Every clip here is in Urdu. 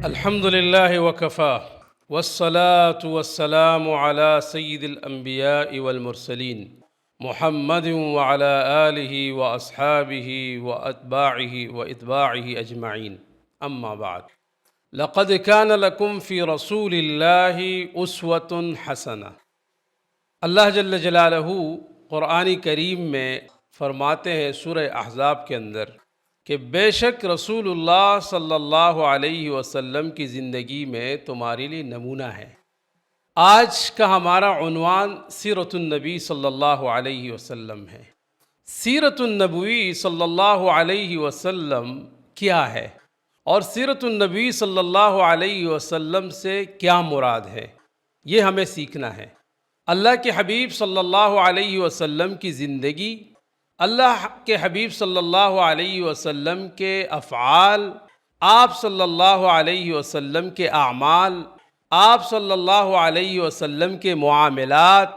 الحمد لله وكفى والصلاة والسلام على سيد الأنبياء والمرسلين محمد وعلى آله وأصحابه وأتباعه أجمعين أما بعد لقد كان لكم في رسول الله أسوة حسنة۔ اللہ جل جلالہ قرآن کریم میں فرماتے ہیں سورہ احزاب کے اندر کہ بے شک رسول اللہ صلی اللہ علیہ وسلم کی زندگی میں تمہارے لیے نمونہ ہے۔ آج کا ہمارا عنوان سیرت النبی صلی اللہ علیہ وسلم ہے۔ سیرت النبوی صلی اللہ علیہ وسلم کیا ہے اور سیرت النبی صلی اللہ علیہ وسلم سے کیا مراد ہے، یہ ہمیں سیکھنا ہے۔ اللہ کے حبیب صلی اللہ علیہ وسلم کی زندگی، اللہ کے حبیب صلی اللہ علیہ وسلم کے افعال، آپ صلی اللہ علیہ وسلم کے اعمال، آپ صلی اللہ علیہ وسلم کے معاملات،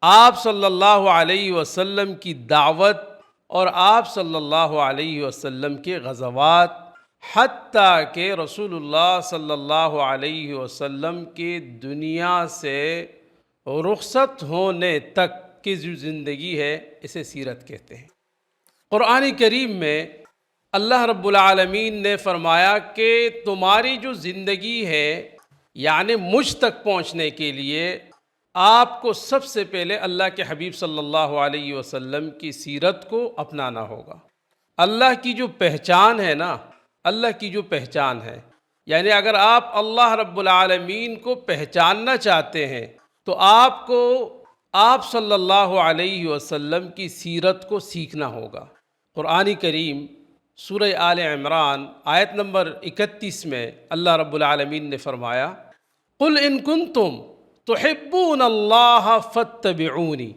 آپ صلی اللہ علیہ وسلم کی دعوت اور آپ صلی اللہ علیہ وسلم کے غزوات، حتیٰ کہ رسول اللہ صلی اللہ علیہ وسلم کی دنیا سے رخصت ہونے تک کی جو زندگی ہے اسے سیرت کہتے ہیں۔ قرآن کریم میں اللہ رب العالمین نے فرمایا کہ تمہاری جو زندگی ہے یعنی مجھ تک پہنچنے کے لیے آپ کو سب سے پہلے اللہ کے حبیب صلی اللہ علیہ وسلم کی سیرت کو اپنانا ہوگا۔ اللہ کی جو پہچان ہے نا، اللہ کی جو پہچان ہے، یعنی اگر آپ اللہ رب العالمین کو پہچاننا چاہتے ہیں تو آپ کو آپ صلی اللہ علیہ وسلم کی سیرت کو سیکھنا ہوگا۔ قرآن کریم سورہ آل عمران آیت نمبر 31 میں اللہ رب العالمین نے فرمایا قُلْ إِن كُنْتُمْ تُحِبُّونَ اللَّهَ فَاتَّبِعُونِي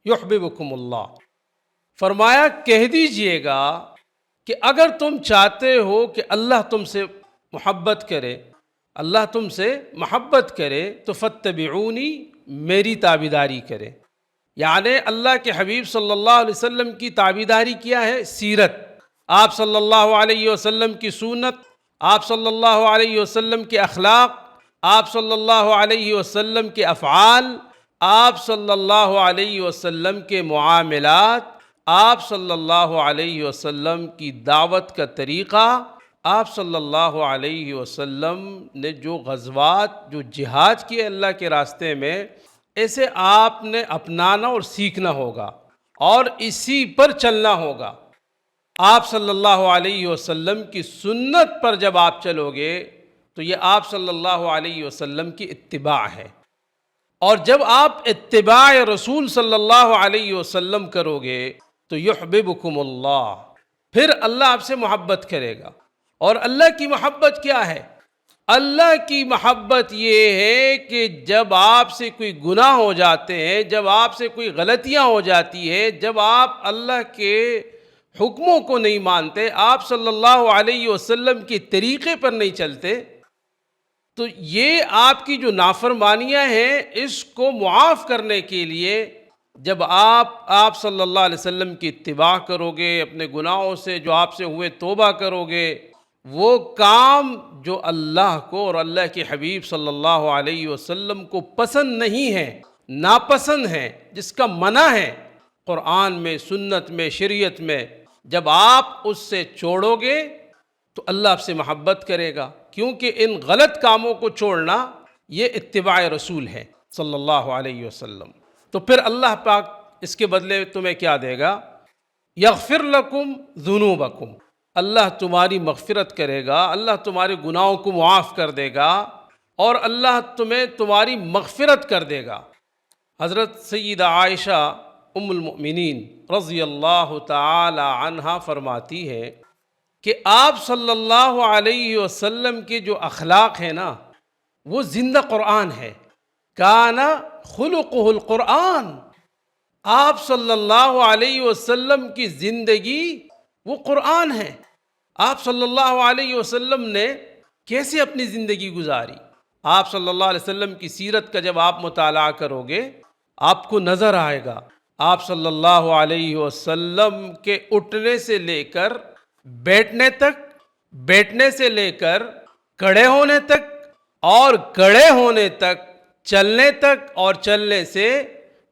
يُحْبِبُكُمُ اللَّهُ، فرمایا کہہ دیجئے گا کہ اگر تم چاہتے ہو کہ اللہ تم سے محبت کرے، اللہ تم سے محبت کرے تو فَاتَّبِعُونِي، میری تابعداری کرے۔ یعنی اللہ کے حبیب صلی اللہ علیہ وسلم کی تابعداری کیا ہے؟ سیرت، آپ صلی اللہ علیہ وسلم کی سنت، آپ صلی اللہ علیہ وسلم کے اخلاق، آپ صلی اللہ علیہ وسلم کے افعال، آپ صلی اللہ علیہ وسلم کے معاملات، آپ صلی اللہ علیہ وسلم کی دعوت کا طریقہ، آپ صلی اللہ علیہ وسلم نے جو غزوات، جو جہاد کیے اللہ کے راستے میں، اسے آپ نے اپنانا اور سیکھنا ہوگا اور اسی پر چلنا ہوگا۔ آپ صلی اللہ علیہ وسلم کی سنت پر جب آپ چلو گے تو یہ آپ صلی اللہ علیہ وسلم کی اتباع ہے، اور جب آپ اتباع رسول صلی اللہ علیہ وسلم کرو گے تو یحببکم اللہ، پھر اللہ آپ سے محبت کرے گا۔ اور اللہ کی محبت کیا ہے؟ اللہ کی محبت یہ ہے کہ جب آپ سے کوئی گناہ ہو جاتے ہیں، جب آپ سے کوئی غلطیاں ہو جاتی ہے، جب آپ اللہ کے حکموں کو نہیں مانتے، آپ صلی اللہ علیہ وسلم کے طریقے پر نہیں چلتے، تو یہ آپ کی جو نافرمانیاں ہیں اس کو معاف کرنے کے لیے جب آپ صلی اللہ علیہ وسلم کی اتباع کرو گے، اپنے گناہوں سے جو آپ سے ہوئے توبہ کرو گے، وہ کام جو اللہ کو اور اللہ کے حبیب صلی اللہ علیہ وسلم کو پسند نہیں ہے، ناپسند ہے، جس کا منع ہے قرآن میں، سنت میں، شریعت میں، جب آپ اس سے چھوڑو گے تو اللہ آپ سے محبت کرے گا، کیونکہ ان غلط کاموں کو چھوڑنا یہ اتباع رسول ہے صلی اللہ علیہ وسلم۔ تو پھر اللہ پاک اس کے بدلے تمہیں کیا دے گا؟ یغفر لکم ذنوبکم، اللہ تمہاری مغفرت کرے گا، اللہ تمہارے گناہوں کو معاف کر دے گا اور اللہ تمہیں تمہاری مغفرت کر دے گا۔ حضرت سیدہ عائشہ ام المؤمنین رضی اللہ تعالی عنہا فرماتی ہے کہ آپ صلی اللہ علیہ وسلم کے جو اخلاق ہیں نا وہ زندہ قرآن ہے۔ کان خلقہ القرآن، آپ صلی اللہ علیہ وسلم کی زندگی وہ قرآن ہے۔ آپ صلی اللہ علیہ وسلم نے کیسے اپنی زندگی گزاری؟ آپ صلی اللہ علیہ وسلم کی سیرت کا جب آپ مطالعہ کرو گے آپ کو نظر آئے گا، آپ صلی اللہ علیہ وسلم کے اٹھنے سے لے کر بیٹھنے تک، بیٹھنے سے لے کر کڑے ہونے تک اور کڑے ہونے تک، چلنے تک اور چلنے سے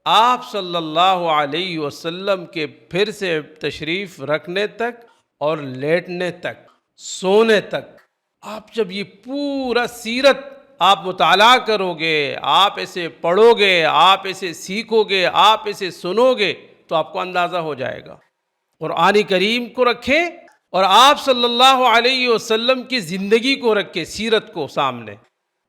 آپ صلی اللہ علیہ وسلم کے پھر سے تشریف رکھنے تک اور لیٹنے تک، سونے تک، آپ جب یہ پورا سیرت آپ مطالعہ کرو گے، آپ اسے پڑھو گے، آپ اسے سیکھو گے، آپ اسے سنو گے، تو آپ کو اندازہ ہو جائے گا۔ قرآن کریم کو رکھیں اور آپ صلی اللہ علیہ وسلم کی زندگی کو رکھیں، سیرت کو سامنے،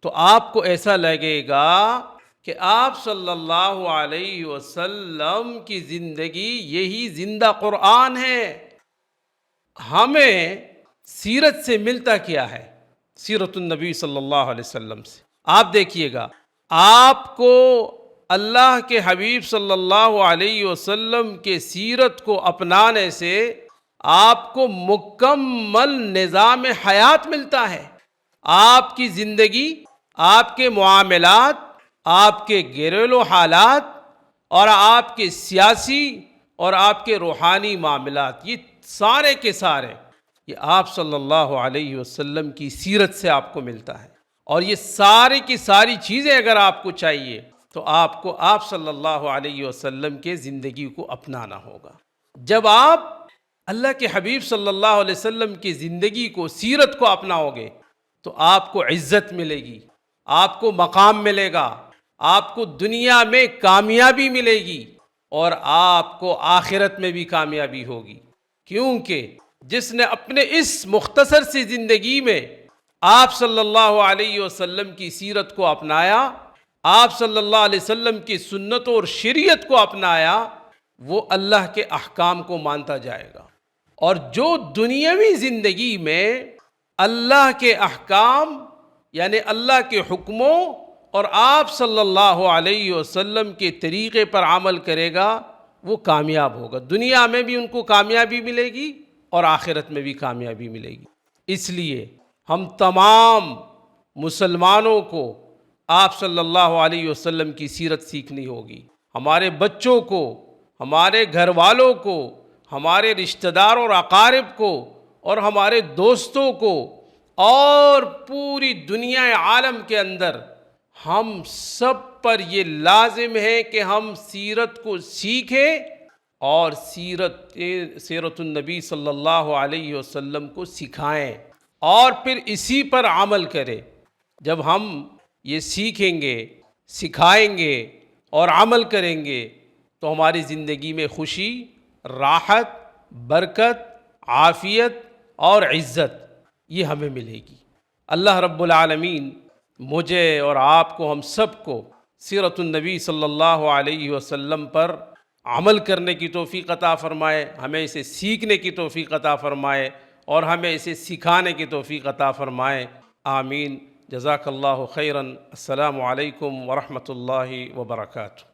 تو آپ کو ایسا لگے گا کہ آپ صلی اللہ علیہ وسلم کی زندگی یہی زندہ قرآن ہے۔ ہمیں سیرت سے ملتا کیا ہے؟ سیرت النبی صلی اللہ علیہ وسلم سے۔ آپ دیکھیے گا، آپ کو اللہ کے حبیب صلی اللہ علیہ وسلم کے سیرت کو اپنانے سے آپ کو مکمل نظام حیات ملتا ہے۔ آپ کی زندگی، آپ کے معاملات، آپ کے گھریلو حالات اور آپ کے سیاسی اور آپ کے روحانی معاملات، یہ سارے کے سارے یہ آپ صلی اللہ علیہ وسلم کی سیرت سے آپ کو ملتا ہے۔ اور یہ ساری کی ساری چیزیں اگر آپ کو چاہیے تو آپ کو آپ صلی اللہ علیہ وسلم کے زندگی کو اپنانا ہوگا۔ جب آپ اللہ کے حبیب صلی اللہ علیہ وسلم کی زندگی کو، سیرت کو اپناؤ گے تو آپ کو عزت ملے گی، آپ کو مقام ملے گا، آپ کو دنیا میں کامیابی ملے گی اور آپ کو آخرت میں بھی کامیابی ہوگی۔ کیونکہ جس نے اپنے اس مختصر سی زندگی میں آپ صلی اللہ علیہ وسلم کی سیرت کو اپنایا، آپ صلی اللہ علیہ وسلم کی سنت اور شریعت کو اپنایا، وہ اللہ کے احکام کو مانتا جائے گا۔ اور جو دنیاوی زندگی میں اللہ کے احکام یعنی اللہ کے حکموں اور آپ صلی اللہ علیہ وسلم کے طریقے پر عمل کرے گا، وہ کامیاب ہوگا۔ دنیا میں بھی ان کو کامیابی ملے گی اور آخرت میں بھی کامیابی ملے گی۔ اس لیے ہم تمام مسلمانوں کو آپ صلی اللہ علیہ وسلم کی سیرت سیکھنی ہوگی۔ ہمارے بچوں کو، ہمارے گھر والوں کو، ہمارے رشتہ دار اور اقارب کو اور ہمارے دوستوں کو اور پوری دنیا عالم کے اندر ہم سب پر یہ لازم ہے کہ ہم سیرت کو سیکھیں اور سیرت النبی صلی اللہ علیہ وسلم کو سکھائیں اور پھر اسی پر عمل کریں۔ جب ہم یہ سیکھیں گے، سکھائیں گے اور عمل کریں گے تو ہماری زندگی میں خوشی، راحت، برکت، عافیت اور عزت یہ ہمیں ملے گی۔ اللہ رب العالمین مجھے اور آپ کو، ہم سب کو سیرت النبی صلی اللہ علیہ وسلم پر عمل کرنے کی توفیق عطا فرمائے، ہمیں اسے سیکھنے کی توفیق عطا فرمائے اور ہمیں اسے سکھانے کی توفیق عطا فرمائے۔ آمین۔ جزاک اللہ خیراً۔ السلام علیکم ورحمۃ اللہ وبرکاتہ۔